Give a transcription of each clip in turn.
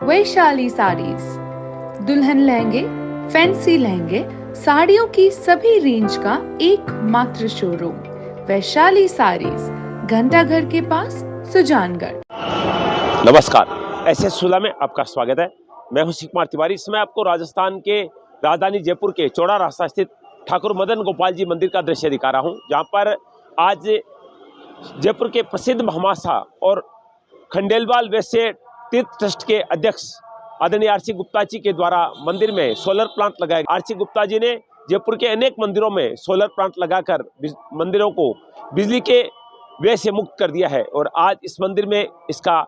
वैशाली साड़ीज, दुल्हन लहंगे, फैंसी लहंगे, साड़ियों की सभी रेंज का एकमात्र शोरूम वैशाली साड़ीज, घंटाघर के पास, सुजानगढ़। नमस्कार, SS सुला में आपका स्वागत है। मैं हूं शिव कुमार तिवारी। इसमें आपको राजस्थान के राजधानी जयपुर के चौड़ा रास्ता स्थित ठाकुर मदन गोपाल जी मंदिर का दृश्य दिखा रहा हूं, जहां पर आज जयपुर के प्रसिद्ध महामासा और खंडेलवाल वैश्य तीर्थ ट्रस्ट के अध्यक्ष आदरणीय RC गुप्ता जी के द्वारा मंदिर में सोलर प्लांट लगाया। RC गुप्ता जी ने जयपुर के अनेक मंदिरों में सोलर प्लांट लगाकर मंदिरों को बिजली के व्यय से मुक्त कर दिया है, और आज इस मंदिर में इसका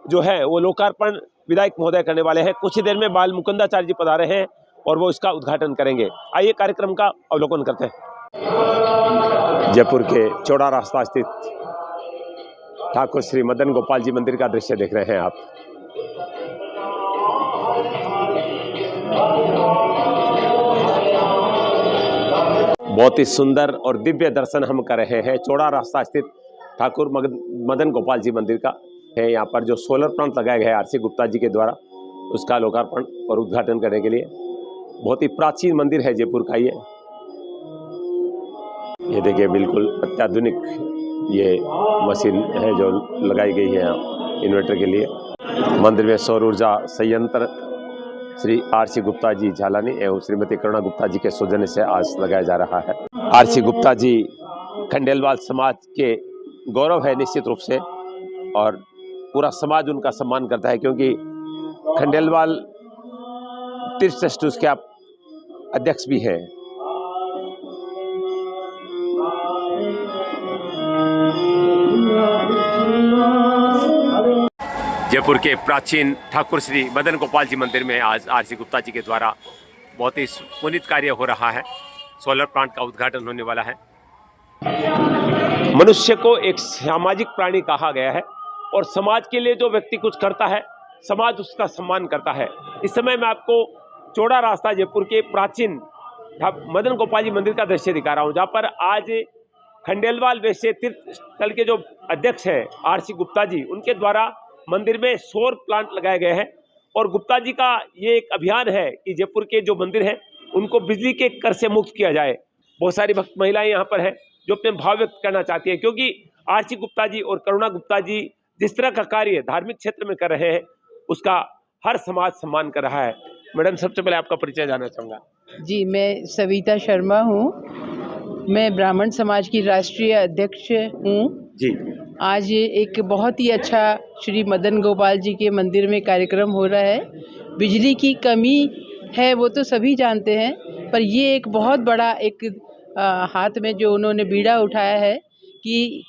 जो है वो लोकार्पण विधायक महोदय करने वाले हैं। कुछ ही देर में बाल मुकुंदाचार्य जी पधारे हैं और वो इसका उद्घाटन करेंगे। आइए कार्यक्रम का अवलोकन करते हैं। जयपुर के चौड़ा रास्ता स्थित ठाकुर श्री मदन गोपाल जी मंदिर का दृश्य देख रहे हैं आप। बहुत ही सुंदर और दिव्य दर्शन हम कर रहे हैं। चौड़ा रास्ता स्थित ठाकुर मदन गोपाल जी मंदिर का है। यहाँ पर जो सोलर प्लांट लगाया गया है RC गुप्ता जी के द्वारा, उसका लोकार्पण और उद्घाटन करने के लिए। बहुत ही प्राचीन मंदिर है जयपुर का ये देखिए, बिल्कुल अत्याधुनिक ये मशीन है जो लगाई गई है इन्वर्टर के लिए। मंदिर में सौर ऊर्जा संयंत्र श्री RC गुप्ता जी झालानी एवं श्रीमती करुणा गुप्ता जी के सौजन्य से आज लगाया जा रहा है। RC गुप्ता जी खंडेलवाल समाज के गौरव है निश्चित रूप से, और पूरा समाज उनका सम्मान करता है, क्योंकि खंडेलवाल तीर्थ ट्रस्ट उसके आप अध्यक्ष भी हैं। जयपुर के प्राचीन ठाकुर श्री मदन गोपाल जी मंदिर में आज RC गुप्ता जी के द्वारा बहुत ही पुनीत कार्य हो रहा है। सोलर प्लांट का उद्घाटन होने वाला है। मनुष्य को एक सामाजिक प्राणी कहा गया है, और समाज के लिए जो व्यक्ति कुछ करता है, समाज उसका सम्मान करता है। इस समय मैं आपको चौड़ा रास्ता जयपुर के प्राचीन मदन गोपाल जी मंदिर का दृश्य दिखा रहा हूं, जहां पर आज खंडेलवाल वैश्य तीर्थ स्थल के जो अध्यक्ष हैं RC गुप्ता जी, उनके द्वारा मंदिर में सौर प्लांट लगाए गए हैं। और गुप्ता जी का ये एक अभियान है कि जयपुर के जो मंदिर हैं उनको बिजली के कर से मुक्त किया जाए। बहुत सारी भक्त महिलाएं यहाँ पर हैं जो अपने भाव व्यक्त करना चाहती हैं, क्योंकि RC गुप्ता जी और करुणा गुप्ता जी जिस तरह का कार्य धार्मिक क्षेत्र में कर रहे हैं, उसका हर समाज सम्मान कर रहा है। मैडम, सबसे पहले आपका परिचय जानना चाहूँगा। जी, मैं सविता शर्मा हूँ। मैं ब्राह्मण समाज की राष्ट्रीय अध्यक्ष हूँ जी। आज एक बहुत ही अच्छा श्री मदन गोपाल जी के मंदिर में कार्यक्रम हो रहा है। बिजली की कमी है वो तो सभी जानते हैं, पर ये एक बहुत बड़ा एक हाथ में जो उन्होंने बीड़ा उठाया है कि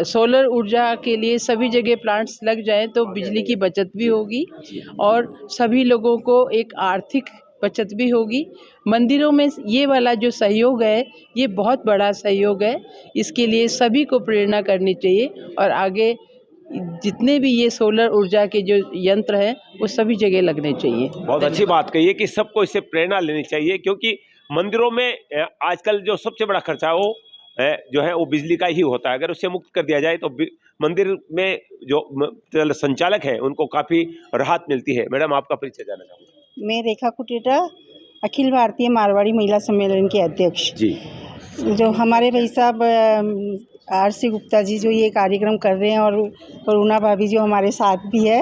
सोलर ऊर्जा के लिए सभी जगह प्लांट्स लग जाएं तो बिजली की बचत भी होगी और सभी लोगों को एक आर्थिक बचत भी होगी। मंदिरों में ये वाला जो सहयोग है ये बहुत बड़ा सहयोग है। इसके लिए सभी को प्रेरणा करनी चाहिए और आगे जितने भी ये सोलर ऊर्जा के जो यंत्र हैं वो सभी जगह लगने चाहिए। बहुत अच्छी बात कही है कि सबको इससे प्रेरणा लेनी चाहिए, क्योंकि मंदिरों में आजकल जो सबसे बड़ा खर्चा है वो जो है वो बिजली का ही होता है। अगर उससे मुक्त कर दिया जाए तो मंदिर में जो संचालक है उनको काफ़ी राहत मिलती है। मैडम, आपका परिचय जानना चाहूँगा। मैं रेखा कुटेटा, अखिल भारतीय मारवाड़ी महिला सम्मेलन के अध्यक्ष जी। जो हमारे भाई साहब RC गुप्ता जी जो ये कार्यक्रम कर रहे हैं, और करुणा भाभी जो हमारे साथ भी है,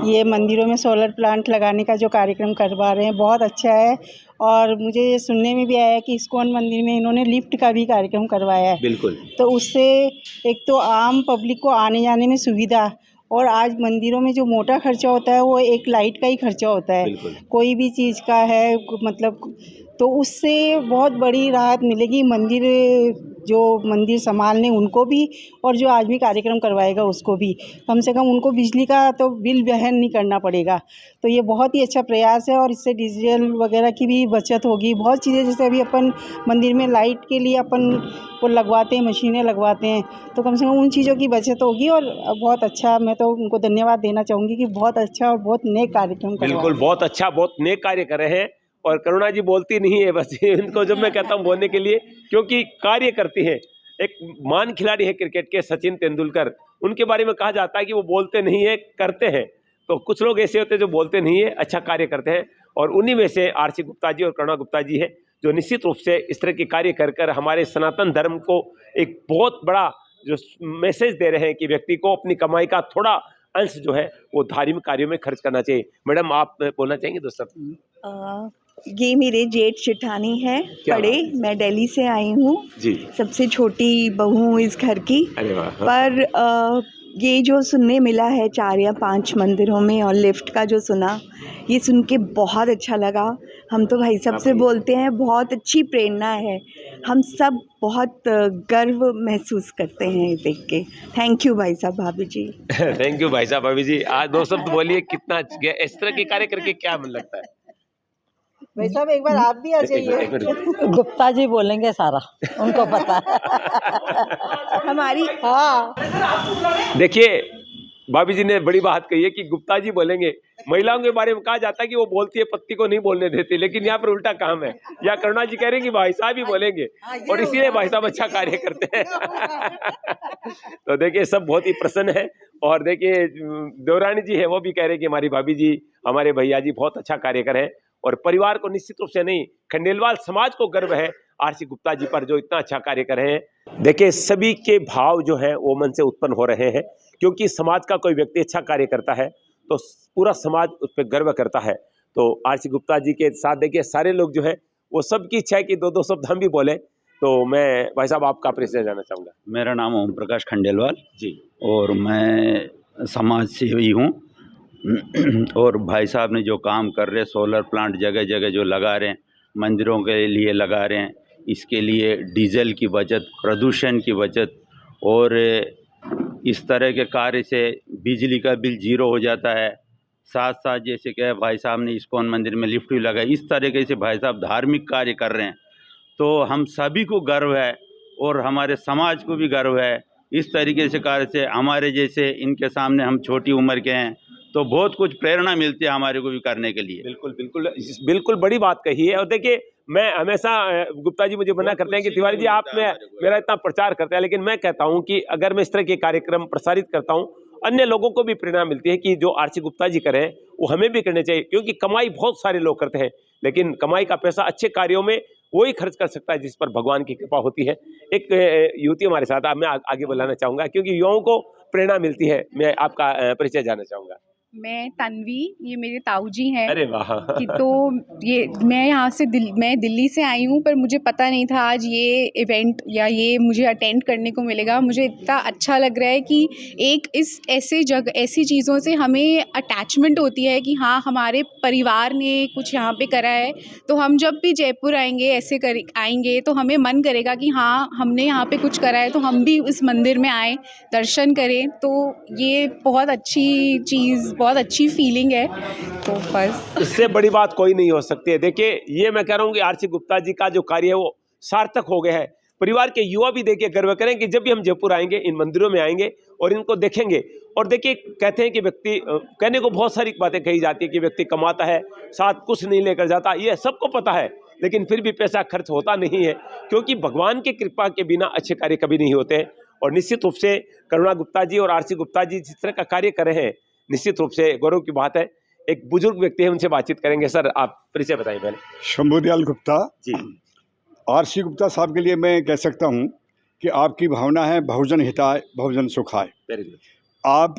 ये मंदिरों में सोलर प्लांट लगाने का जो कार्यक्रम करवा रहे हैं बहुत अच्छा है। और मुझे ये सुनने में भी आया है कि इस्कॉन मंदिर में इन्होंने लिफ्ट का भी कार्यक्रम करवाया है। बिल्कुल। तो उससे एक तो आम पब्लिक को आने जाने में सुविधा, और आज मंदिरों में जो मोटा खर्चा होता है वो एक लाइट का ही खर्चा होता है, कोई भी चीज़ का है मतलब, तो उससे बहुत बड़ी राहत मिलेगी मंदिर जो मंदिर संभालने उनको भी, और जो आदमी कार्यक्रम करवाएगा उसको भी, कम से कम उनको बिजली का तो बिल वहन नहीं करना पड़ेगा। तो ये बहुत ही अच्छा प्रयास है, और इससे डीजल वगैरह की भी बचत होगी। बहुत चीज़ें जैसे अभी अपन मंदिर में लाइट के लिए अपन वो लगवाते हैं, मशीनें लगवाते हैं, तो कम से कम उन चीज़ों की बचत होगी। और बहुत अच्छा, मैं तो उनको धन्यवाद देना चाहूँगी कि बहुत अच्छा और बहुत नेक कार्यक्रम। बिल्कुल, बहुत अच्छा, बहुत नेक कार्य कर रहे हैं। और करुणा जी बोलती नहीं है, बस इनको जब मैं कहता हूँ बोलने के लिए, क्योंकि कार्य करती हैं। एक महान खिलाड़ी है क्रिकेट के सचिन तेंदुलकर, उनके बारे में कहा जाता है कि वो बोलते नहीं है, करते हैं। तो कुछ लोग ऐसे होते हैं जो बोलते नहीं है, अच्छा कार्य करते हैं, और उन्हीं में से आरसी गुप्ता जी और करुणा गुप्ता जी है, जो निश्चित रूप से इस तरह के कार्य कर कर हमारे सनातन धर्म को एक बहुत बड़ा जो मैसेज दे रहे हैं कि व्यक्ति को अपनी कमाई का थोड़ा अंश जो है वो धार्मिक कार्यों में खर्च करना चाहिए। मैडम, आप बोलना चाहेंगे दोस्तों? ये मेरे जेठ जेठानी है क्या बड़े, बात है? मैं दिल्ली से आई हूँ, जी। सबसे छोटी बहू हूँ इस घर की। अरे वाह। हाँ। पर ये जो सुनने मिला है 4 या 5 मंदिरों में और लिफ्ट का जो सुना, ये सुन के बहुत अच्छा लगा। हम तो भाई साहब से बोलते हैं बहुत अच्छी प्रेरणा है, हम सब बहुत गर्व महसूस करते हैं ये देख के। थैंक यू भाई साहब, भाभी जी। थैंक यू भाई साहब, भाभी जी। आज 2 शब्द बोलिए, कितना इस तरह के कार्य करके क्या मन लगता है? भाई साहब एक बार आप भी आ जाइए। गुप्ता जी बोलेंगे सारा, उनको पता है। हमारी देखिए, भाभी जी ने बड़ी बात कही है कि गुप्ता जी बोलेंगे। महिलाओं के बारे में कहा जाता है कि वो बोलती है, पत्नी को नहीं बोलने देती, लेकिन यहाँ पर उल्टा काम है। या करुणा जी कह रहे हैं कि भाई साहब ही बोलेंगे, और इसीलिए भाई साहब अच्छा कार्य करते हैं। तो देखिए, सब बहुत ही प्रसन्न है। और देखिए, देवरानी जी है, वो भी कह रहे हैं कि हमारी भाभी जी, हमारे भैया जी बहुत अच्छा कार्य कर रहे हैं, और परिवार को निश्चित रूप से नहीं, खंडेलवाल समाज को गर्व है आरसी गुप्ता जी पर, जो इतना अच्छा कार्य कर रहे हैं। देखिए, सभी के भाव जो है वो मन से उत्पन्न हो रहे हैं, क्योंकि समाज का कोई व्यक्ति अच्छा कार्य करता है तो पूरा समाज उस पर गर्व करता है। तो आरसी गुप्ता जी के साथ देखिए सारे लोग जो है वो सबकी इच्छा है कि 2-2 शब्द हम भी बोले। तो मैं भाई साहब आपका परिचय जानना चाहूँगा। मेरा नाम ओम प्रकाश खंडेलवाल जी। और मैं समाज सेवी हूँ। और भाई साहब ने जो काम कर रहे, सोलर प्लांट जगह जगह जो लगा रहे हैं, मंदिरों के लिए लगा रहे हैं, इसके लिए डीजल की बचत, प्रदूषण की बचत, और इस तरह के कार्य से बिजली का बिल जीरो हो जाता है। साथ साथ जैसे कि भाई साहब ने इस्कॉन मंदिर में लिफ्ट भी लगाई, इस तरीके से भाई साहब धार्मिक कार्य कर रहे हैं, तो हम सभी को गर्व है और हमारे समाज को भी गर्व है। इस तरीके से कार्य से हमारे जैसे इनके सामने हम छोटी उम्र के हैं, तो बहुत कुछ प्रेरणा मिलती है हमारे को भी करने के लिए। बिल्कुल बिल्कुल बिल्कुल बड़ी बात कही है। और देखिए, मैं हमेशा गुप्ता जी मुझे मना करते हैं कि तिवारी जी आप मेरा इतना प्रचार करते हैं, लेकिन मैं कहता हूं कि अगर मैं इस तरह के कार्यक्रम प्रसारित करता हूं, अन्य लोगों को भी प्रेरणा मिलती है कि जो आरसी गुप्ता जी करें वो हमें भी करने चाहिए, क्योंकि कमाई बहुत सारे लोग करते हैं, लेकिन कमाई का पैसा अच्छे कार्यों में वही खर्च कर सकता है जिस पर भगवान की कृपा होती है। एक युवती हमारे साथ, मैं आगे बुलाना चाहूंगा क्योंकि युवाओं को प्रेरणा मिलती है। मैं आपका परिचय जानना चाहूंगा। मैं तन्वी, ये मेरे ताऊ जी हैं। अरे वाह। कि तो ये मैं यहाँ से मैं दिल्ली से आई हूँ, पर मुझे पता नहीं था आज ये इवेंट या ये मुझे अटेंड करने को मिलेगा। मुझे इतना अच्छा लग रहा है कि एक इस ऐसी चीज़ों से हमें अटैचमेंट होती है कि हाँ, हमारे परिवार ने कुछ यहाँ पे करा है, तो हम जब भी जयपुर आएंगे आएंगे तो हमें मन करेगा कि हाँ, हमने यहाँ पे कुछ करा है तो हम भी इस मंदिर में आए, दर्शन करें। तो ये बहुत अच्छी चीज़, बहुत अच्छी फीलिंग है। तो बस इससे बड़ी बात कोई नहीं हो सकती है। देखिए, ये मैं कह रहा हूँ कि आरसी गुप्ता जी का जो कार्य है वो सार्थक हो गया है। परिवार के युवा भी देखिए गर्व करें कि जब भी हम जयपुर आएंगे, इन मंदिरों में आएंगे और इनको देखेंगे। और देखिए, कहते हैं कि व्यक्ति, कहने को बहुत सारी बातें कही जाती है कि व्यक्ति कमाता है, साथ कुछ नहीं लेकर जाता, ये सबको पता है, लेकिन फिर भी पैसा खर्च होता नहीं है, क्योंकि भगवान की कृपा के बिना अच्छे कार्य कभी नहीं होते हैं। और निश्चित रूप से करुणा गुप्ता जी और आरसी गुप्ता जी जिस तरह का कार्य कर रहे हैं, निश्चित रूप से गौरव की बात है। एक बुजुर्ग व्यक्ति है, उनसे बातचीत करेंगे। सर, आप परिचय बताइए पहले। शंभुदयाल गुप्ता जी। आरसी गुप्ता साहब के लिए मैं कह सकता हूं कि आपकी भावना है बहुजन हिताय बहुजन सुखाय। Very good. आप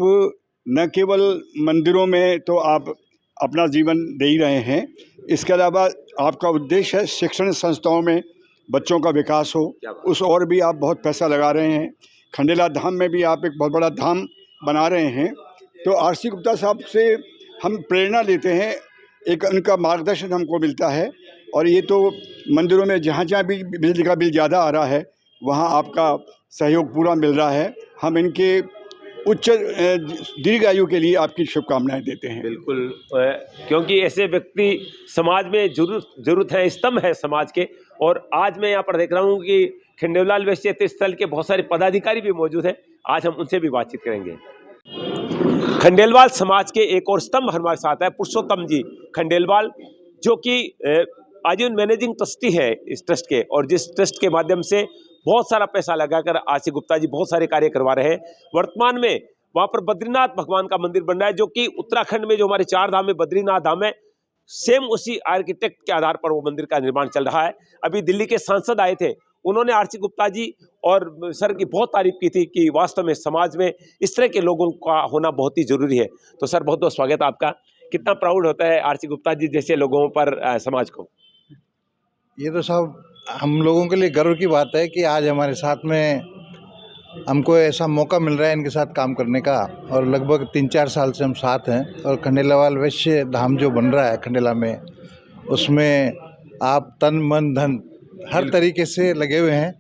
न केवल मंदिरों में तो आप अपना जीवन दे ही रहे हैं, इसके अलावा आपका उद्देश्य है शिक्षण संस्थाओं में बच्चों का विकास हो, उस और भी आप बहुत पैसा लगा रहे हैं। खंडेला धाम में भी आप एक बहुत बड़ा धाम बना रहे हैं। तो आरसी गुप्ता साहब से हम प्रेरणा लेते हैं, एक उनका मार्गदर्शन हमको मिलता है। और ये तो मंदिरों में जहाँ जहाँ भी बिजली का बिल ज़्यादा आ रहा है, वहाँ आपका सहयोग पूरा मिल रहा है। हम इनके उच्च दीर्घ आयु के लिए आपकी शुभकामनाएं देते हैं। बिल्कुल, क्योंकि ऐसे व्यक्ति समाज में जरूरत है, स्तंभ है समाज के। और आज मैं यहाँ पर देख रहा हूँ कि खंडेलवाल वैश्य तीर्थ स्थल के बहुत सारे पदाधिकारी भी मौजूद हैं। आज हम उनसे भी बातचीत करेंगे। खंडेलवाल समाज के एक और स्तंभ हमारे साथ है, पुरुषोत्तम जी खंडेलवाल, जो कि आजीवन मैनेजिंग ट्रस्टी है इस ट्रस्ट के, और जिस ट्रस्ट के माध्यम से बहुत सारा पैसा लगाकर आरसी गुप्ता जी बहुत सारे कार्य करवा रहे हैं। वर्तमान में वहाँ पर बद्रीनाथ भगवान का मंदिर बन रहा है, जो कि उत्तराखंड में जो हमारे 4 धाम है, बद्रीनाथ धाम है, सेम उसी आर्किटेक्ट के आधार पर वो मंदिर का निर्माण चल रहा है। अभी दिल्ली के सांसद आए थे, उन्होंने आरसी गुप्ता जी और सर की बहुत तारीफ की थी कि वास्तव में समाज में इस तरह के लोगों का होना बहुत ही जरूरी है। तो सर बहुत बहुत स्वागत है आपका। कितना प्राउड होता है आरसी गुप्ता जी जैसे लोगों पर समाज को? ये तो साहब हम लोगों के लिए गर्व की बात है कि आज हमारे साथ में हमको ऐसा मौका मिल रहा है इनके साथ काम करने का, और लगभग 3-4 साल से हम साथ हैं। और खंडेलवाल वैश्य धाम जो बन रहा है खंडेला में, उसमें आप तन मन धन हर तरीके से लगे हुए हैं,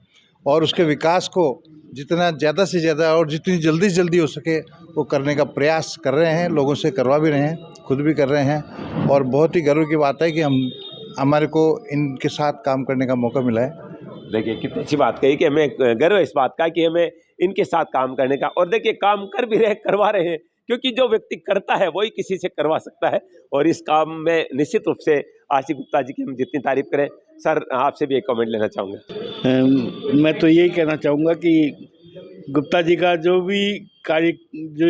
और उसके विकास को जितना ज़्यादा से ज़्यादा और जितनी जल्दी से जल्दी हो सके वो करने का प्रयास कर रहे हैं, लोगों से करवा भी रहे हैं, खुद भी कर रहे हैं। और बहुत ही गर्व की बात है कि हमारे को इनके साथ काम करने का मौका मिला है। देखिए कितनी अच्छी बात कही कि हमें गर्व है इस बात का कि हमें इनके साथ काम करने का। और देखिए काम कर भी रहे, करवा रहे हैं, क्योंकि जो व्यक्ति करता है वही किसी से करवा सकता है। और इस काम में निश्चित रूप से आरसी गुप्ता जी की हम जितनी तारीफ करें। सर आपसे भी एक कमेंट लेना चाहूँगा। मैं तो यही कहना चाहूँगा कि गुप्ता जी का जो भी कार्य जो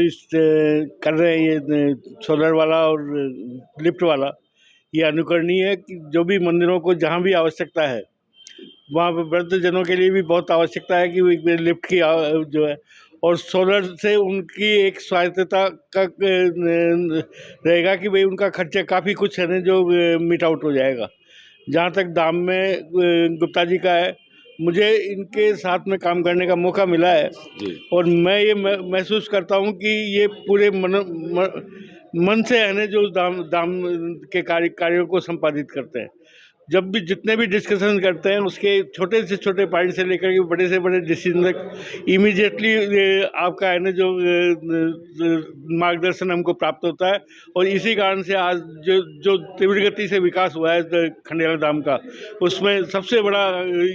कर रहे हैं, ये सोलर वाला और लिफ्ट वाला, ये अनुकरणीय है। कि जो भी मंदिरों को जहाँ भी आवश्यकता है, वहाँ पर वृद्धजनों के लिए भी बहुत आवश्यकता है कि लिफ्ट की जो है, और सोलर से उनकी एक स्वायत्तता का रहेगा कि भाई उनका खर्चा काफ़ी कुछ है ना जो मीट आउट हो जाएगा। जहाँ तक दाम में गुप्ता जी का है, मुझे इनके साथ में काम करने का मौका मिला है, और मैं ये महसूस करता हूँ कि ये पूरे मन से है ना जो दाम के कार्यों को संपादित करते हैं। जब भी जितने भी डिस्कशन करते हैं, उसके छोटे से छोटे पॉइंट से लेकर के बड़े से बड़े डिसीजन तक इमीडिएटली आपका है ना जो मार्गदर्शन हमको प्राप्त होता है। और इसी कारण से आज जो तीव्र गति से विकास हुआ है खंडेला धाम का, उसमें सबसे बड़ा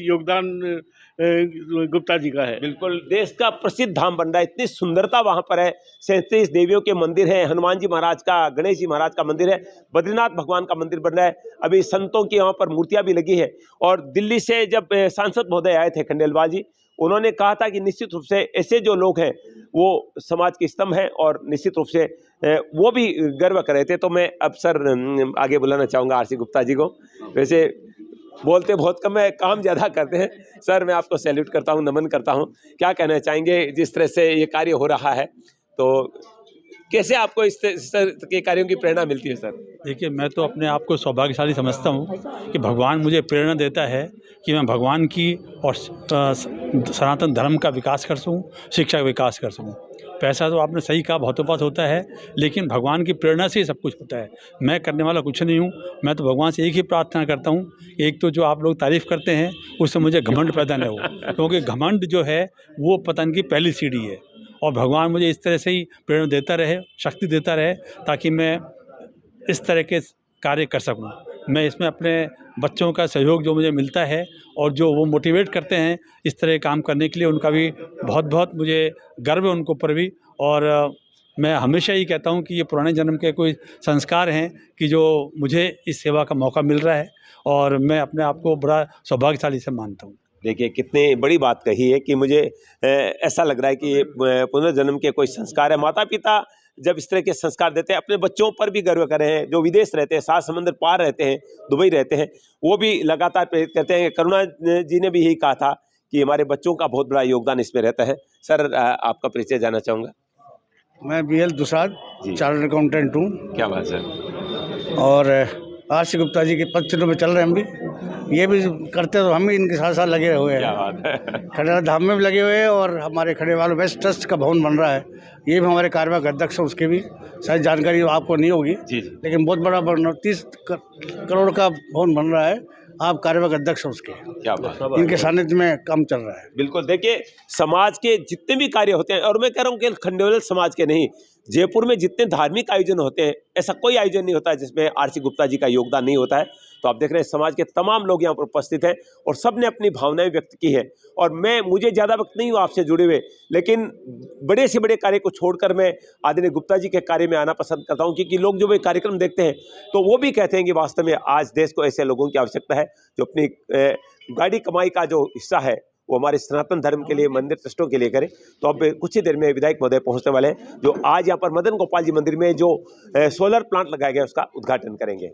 योगदान गुप्ता जी का है। बिल्कुल, देश का प्रसिद्ध धाम बन रहा है, इतनी सुंदरता वहाँ पर है। 37 देवियों के मंदिर हैं, हनुमान जी महाराज का, गणेश जी महाराज का मंदिर है, बद्रीनाथ भगवान का मंदिर बन रहा है, अभी संतों की वहाँ पर मूर्तियाँ भी लगी है। और दिल्ली से जब सांसद महोदय आए थे खंडेलवाल जी, उन्होंने कहा था कि निश्चित रूप से ऐसे जो लोग हैं वो समाज के स्तंभ हैं, और निश्चित रूप से वो भी गर्व कर रहे थे। तो मैं अब सर आगे बुलाना चाहूँगा आरसी गुप्ता जी को। वैसे बोलते बहुत कम है, काम ज़्यादा करते हैं। सर मैं आपको सैल्यूट करता हूँ, नमन करता हूँ। क्या कहना चाहेंगे जिस तरह से ये कार्य हो रहा है, तो कैसे आपको इस तरह के कार्यों की प्रेरणा मिलती है? सर देखिए, मैं तो अपने आप को सौभाग्यशाली समझता हूँ कि भगवान मुझे प्रेरणा देता है कि मैं भगवान की और सनातन धर्म का विकास कर सकूँ, शिक्षा का विकास कर सकूँ। पैसा तो आपने सही कहा बहुतों पास होता है, लेकिन भगवान की प्रेरणा से ही सब कुछ होता है। मैं करने वाला कुछ नहीं हूँ। मैं तो भगवान से एक ही प्रार्थना करता हूँ, एक तो जो आप लोग तारीफ़ करते हैं उससे मुझे घमंड पैदा न हो, क्योंकि घमंड जो है वो पतन की पहली सीढ़ी है। और भगवान मुझे इस तरह से ही प्रेरणा देता रहे, शक्ति देता रहे, ताकि मैं इस तरह के कार्य कर सकूं। मैं इसमें अपने बच्चों का सहयोग जो मुझे मिलता है और जो वो मोटिवेट करते हैं इस तरह काम करने के लिए, उनका भी बहुत बहुत मुझे गर्व है उनको ऊपर भी। और मैं हमेशा ही कहता हूं कि ये पुराने जन्म के कोई संस्कार हैं कि जो मुझे इस सेवा का मौका मिल रहा है, और मैं अपने आप को बड़ा सौभाग्यशाली से मानता हूँ। देखिए कितनी बड़ी बात कही है कि मुझे ऐसा लग रहा है कि पुनर्जन्म के कोई संस्कार है। माता पिता जब इस तरह के संस्कार देते हैं, अपने बच्चों पर भी गर्व करें हैं। जो विदेश रहते हैं, 7 समंदर पार रहते हैं, दुबई रहते हैं, वो भी लगातार प्रेरित करते हैं। करुणा जी ने भी यही कहा था कि हमारे बच्चों का बहुत बड़ा योगदान इसमें रहता है। सर आपका परिचय जानना चाहूँगा। मैं BL दुसाद, चार्टर्ड अकाउंटेंट हूँ। क्या बात सर। और आरसी गुप्ता जी के पद चिन्हों में चल रहे हैं हम भी, ये भी करते तो हम भी इनके साथ साथ लगे हुए हैं। क्या बात है। खंडेला धाम में भी लगे हुए हैं, और हमारे खंडेलवाल वेस्ट ट्रस्ट का भवन बन रहा है, ये भी हमारे कार्यवाहक अध्यक्ष हैं, उसके भी शायद जानकारी आपको नहीं होगी जी। लेकिन बहुत बड़ा 30 करोड़ का भवन बन रहा है, आप कार्यवाहक अध्यक्ष हैं उसके। क्या बात, इनके सानिध्य में काम चल रहा है। बिल्कुल, देखिए समाज के जितने भी कार्य होते हैं, और मैं कह रहा हूँ कि खंडेलवाल समाज के नहीं, जयपुर में जितने धार्मिक आयोजन होते हैं, ऐसा कोई आयोजन नहीं होता जिसमें आरसी गुप्ता जी का योगदान नहीं होता है। तो आप देख रहे हैं समाज के तमाम लोग यहाँ पर उपस्थित हैं, और सब ने अपनी भावनाएं व्यक्त की है। और मुझे ज़्यादा वक्त नहीं हुआ आपसे जुड़े हुए, लेकिन बड़े से बड़े कार्य को छोड़कर मैं आदरणीय गुप्ता जी के कार्य में आना पसंद करता हूँ, क्योंकि लोग जो वे कार्यक्रम देखते हैं तो वो भी कहते हैं कि वास्तव में आज देश को ऐसे लोगों की आवश्यकता है जो अपनी गाड़ी कमाई का जो हिस्सा है वो हमारे सनातन धर्म के लिए, मंदिर ट्रस्टों के लिए करें। तो अब कुछ ही देर में विधायक महोदय पहुंचने वाले हैं, जो आज यहाँ पर मदन गोपाल जी मंदिर में जो सोलर प्लांट लगाया गया उसका उद्घाटन करेंगे।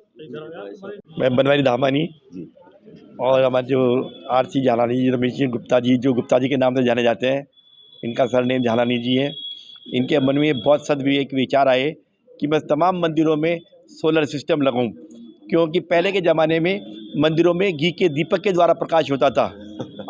मैं बनवारी धामानी और हमारे जो आरसी झालानी जी, रमेश जी गुप्ता जी, जो गुप्ता जी के नाम से जाने जाते हैं, इनका सरनेम झालानी जी है। इनके मन में बहुत सदविवेक विचार आए कि मैं तमाम मंदिरों में सोलर सिस्टम लगाऊं, क्योंकि पहले के ज़माने में मंदिरों में घी के दीपक के द्वारा प्रकाश होता था।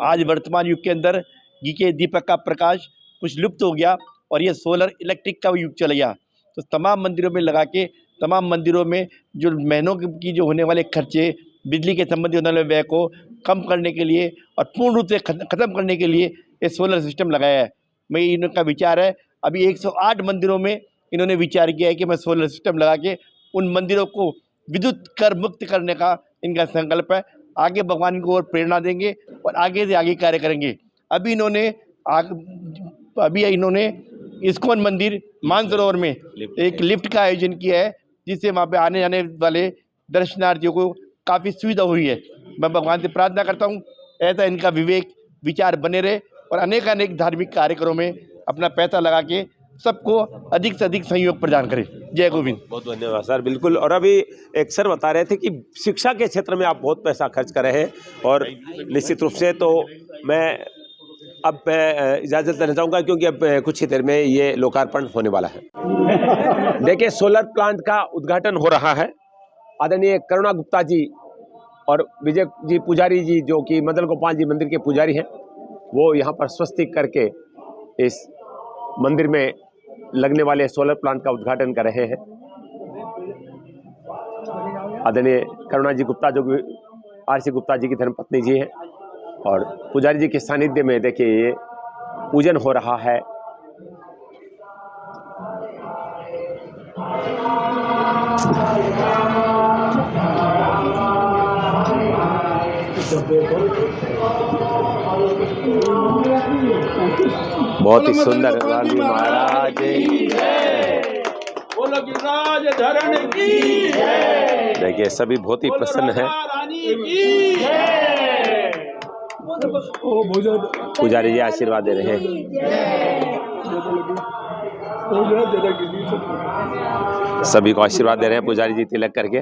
आज वर्तमान युग के अंदर घी के दीपक का प्रकाश कुछ लुप्त हो गया और ये सोलर इलेक्ट्रिक का युग चला गया। तो तमाम मंदिरों में लगा के तमाम मंदिरों में जो महीनों की जो होने वाले खर्चे, बिजली के संबंधी होने वाले व्यय को कम करने के लिए और पूर्ण रूप से ख़त्म करने के लिए ये सोलर सिस्टम लगाया है। मैं इनका विचार है, अभी 108 मंदिरों में इन्होंने विचार किया है कि मैं सोलर सिस्टम लगा के उन मंदिरों को विद्युत कर मुक्त करने का इनका संकल्प है। आगे भगवान इनको और प्रेरणा देंगे और आगे से आगे कार्य करेंगे। अभी इन्होंने इस्कॉन मंदिर मानसरोवर में एक लिफ्ट का आयोजन किया है, जिससे वहाँ पे आने जाने वाले दर्शनार्थियों को काफ़ी सुविधा हुई है। मैं भगवान से प्रार्थना करता हूँ ऐसा इनका विवेक विचार बने रहे और अनेक धार्मिक कार्यक्रमों में अपना पैसा लगा के सबको अधिक से अधिक सहयोग प्रदान करें। जय गोविंद। बहुत धन्यवाद सर। बिल्कुल। और अभी एक सर बता रहे थे कि शिक्षा के क्षेत्र में आप बहुत पैसा खर्च कर रहे हैं और निश्चित रूप से तो मैं अब इजाज़त लेना चाहूँगा, क्योंकि अब कुछ ही देर में ये लोकार्पण होने वाला है। देखिए, सोलर प्लांट का उद्घाटन हो रहा है। आदरणीय करुणा गुप्ता जी और विजय जी पुजारी जी, जो कि मदन गोपाल जी मंदिर के पुजारी हैं, वो यहाँ पर स्वस्तिक करके इस मंदिर में लगने वाले सोलर प्लांट का उद्घाटन कर रहे हैं। आदरणीय करुणा जी गुप्ता, जो आरसी गुप्ता जी की धर्मपत्नी जी हैं, और पुजारी जी के सानिध्य में देखिए ये पूजन हो रहा है। बहुत ही सुंदर। गांधी महाराज देखिए, सभी बहुत ही प्रसन्न हैं। पुजारी जी आशीर्वाद दे रहे हैं। सभी को आशीर्वाद दे रहे हैं पुजारी जी तिलक करके।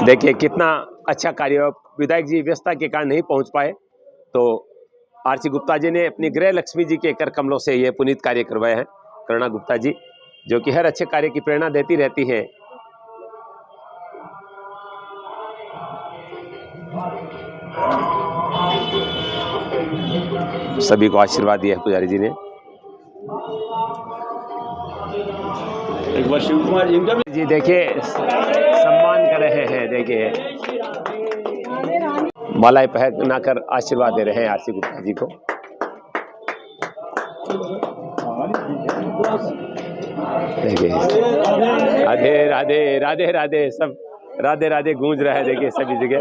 देखिए कितना अच्छा कार्य। विधायक जी व्यस्तता के कारण नहीं पहुंच पाए, तो आरसी गुप्ता जी ने अपनी गृह लक्ष्मी जी के कर कमलों से ये पुनीत कार्य करवाए हैं। करुणा गुप्ता जी, जो कि हर अच्छे कार्य की प्रेरणा देती रहती है। सभी को आशीर्वाद दिया है पुजारी जी ने। एक बार शिव कुमार जी देखिए सम्मान कर रहे हैं। देखिए मालाएं पहना कर आशीर्वाद दे रहे हैं आरसी गुप्ता जी को। देखिए राधे राधे राधे राधे, सब राधे राधे गूंज रहा है। देखिए सभी जगह।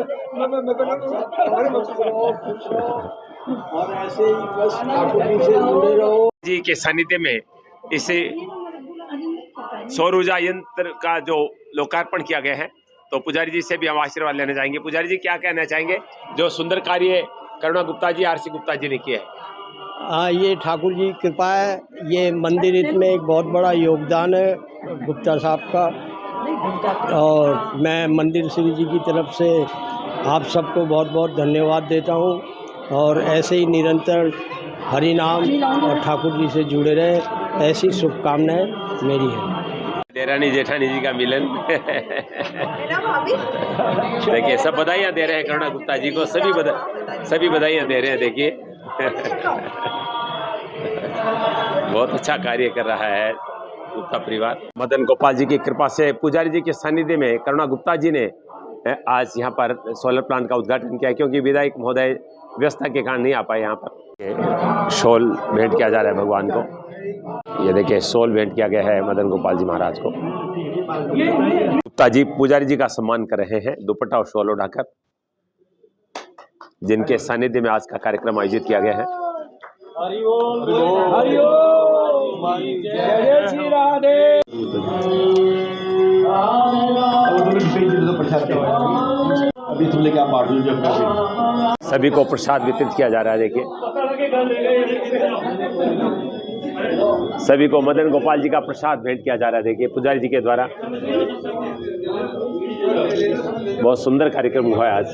जी के सानिध्य में इस सौर ऊर्जा यंत्र का जो लोकार्पण किया गया है, तो पुजारी जी से भी हम आशीर्वाद लेना चाहेंगे। पुजारी जी क्या कहना चाहेंगे, जो सुंदर कार्य करुणा गुप्ता जी आरसी गुप्ता जी ने किया है? हाँ, ये ठाकुर जी की कृपा है। ये मंदिर में एक बहुत बड़ा योगदान है गुप्ता साहब का, और मैं मंदिर श्री जी की तरफ से आप सबको बहुत बहुत धन्यवाद देता हूँ। और ऐसे ही निरंतर हरि नाम और ठाकुर जी से जुड़े रहे, ऐसी शुभकामनाएं मेरी है। देरानी जेठानी जी का मिलन। देखिए सब बधाइयाँ दे रहे हैं करुणा गुप्ता जी को। सभी बधाइयाँ दे रहे हैं। देखिए बहुत अच्छा कार्य कर रहा है गुप्ता परिवार। मदन गोपाल जी की कृपा से पुजारी जी के सानिध्य में करुणा गुप्ता जी ने आज यहाँ पर सोलर प्लांट का उद्घाटन किया, क्योंकि विधायक महोदय व्यवस्था के कारण नहीं आ पाए। यहाँ पर शॉल भेंट किया जा रहा है भगवान को। ये देखिए शॉल भेंट किया गया है मदन गोपाल जी महाराज को। गुप्ता जी पुजारी जी का सम्मान कर रहे हैं दुपट्टा और शॉल उठाकर, जिनके सानिध्य में आज का कार्यक्रम आयोजित किया गया है। जय श्री राधे। प्रसाद अभी तुम लेके आप बांट दो जब सभी को प्रसाद वितरित किया जा रहा है। देखिए सभी को मदन गोपाल जी का प्रसाद भेंट किया जा रहा है। देखिए पुजारी जी के द्वारा बहुत सुंदर कार्यक्रम हुआ है आज।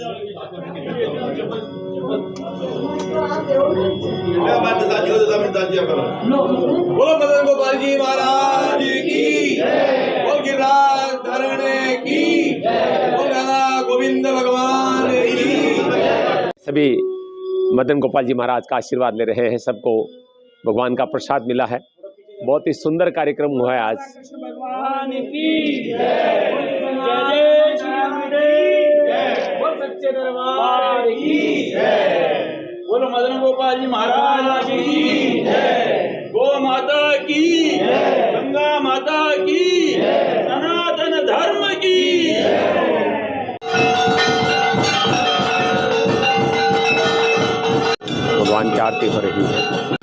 बोलो मदन गोपाल जी महाराज की, बोल गिरिराज धरणे की, बोल राधा गोविंद भगवान की। सभी मदन गोपाल जी महाराज का आशीर्वाद ले रहे हैं। सबको भगवान का प्रसाद मिला है। बहुत ही सुंदर कार्यक्रम हुआ है आज। भगवान की जय, जय श्री बोल सच्चे दरबार की जय, बोलो मदन गोपाल जी महाराज की जय, गो माता की जय, गंगा माता की जय, सनातन धर्म की भगवान की आरती हो रही है।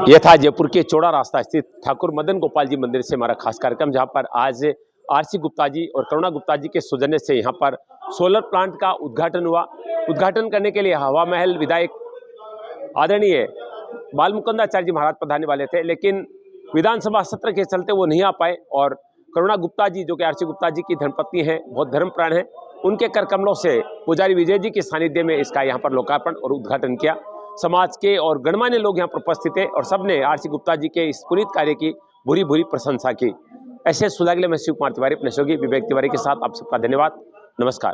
यह था जयपुर के चौड़ा रास्ता स्थित ठाकुर मदन गोपाल जी मंदिर से हमारा खास कार्यक्रम, जहां पर आज आरसी गुप्ता जी और करुणा गुप्ता जी के सौजन्य से यहां पर सोलर प्लांट का उद्घाटन हुआ। उद्घाटन करने के लिए हवा महल विधायक आदरणीय बाल मुकुंदाचार्य जी महाराज पधारने वाले थे, लेकिन विधानसभा सत्र के चलते वो नहीं आ पाए। और करुणा गुप्ता जी जो कि आरसी गुप्ता जी की धर्मपत्नी हैं, बहुत धर्मप्राण हैं, उनके कर कमलों से पुजारी विजय जी के सानिध्य में इसका यहाँ पर लोकार्पण और उद्घाटन किया। समाज के और गणमान्य लोग यहाँ पर उपस्थित थे और सबने आरसी गुप्ता जी के इस पुनीत कार्य की भूरी भूरी प्रशंसा की। ऐसे सुधार के लिए मैं शिव कुमार तिवारी अपने सहयोगी विवेक तिवारी के साथ आप सबका धन्यवाद। नमस्कार।